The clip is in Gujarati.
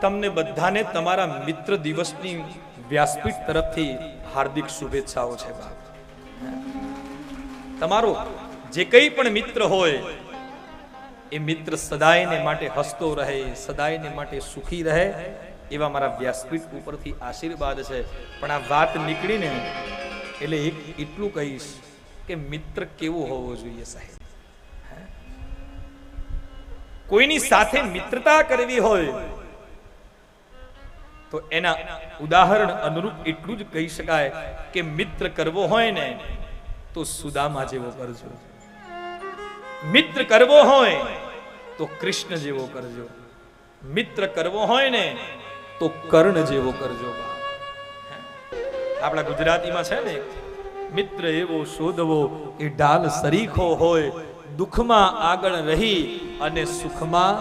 તમને બધાને તમારા મિત્ર દિવસની વ્યાસપીઠ તરફથી હાર્દિક શુભેચ્છાઓ છે બાપ. તમારો જે કંઈ પણ મિત્ર હોય એ મિત્ર સદાયને માટે હસતો રહે, સદાયને માટે સુખી રહે, એવા મારા વ્યાસપીઠ ઉપરથી આશીર્વાદ છે. પણ આ વાત નીકળીને એટલે એટલું કહીશ કે મિત્ર કેવો હોવો જોઈએ સાહેબ. કોઈની સાથે મિત્રતા કરવી હોય તો એના ઉદાહરણ અનુરૂપ એટલું જ કહી શકાય કે મિત્ર કરવો હોય ને તો સુદામા જેવો કરજો, મિત્ર કરવો હોય તો કૃષ્ણ જેવો કરજો, મિત્ર કરવો હોય ને તો કર્ણ જેવો કરજો. આપણા ગુજરાતીમાં છે ને, મિત્ર એવો શોધવો એ ઢાલ સરીખો હોય, દુઃખમાં આગળ રહી અને સુખમાં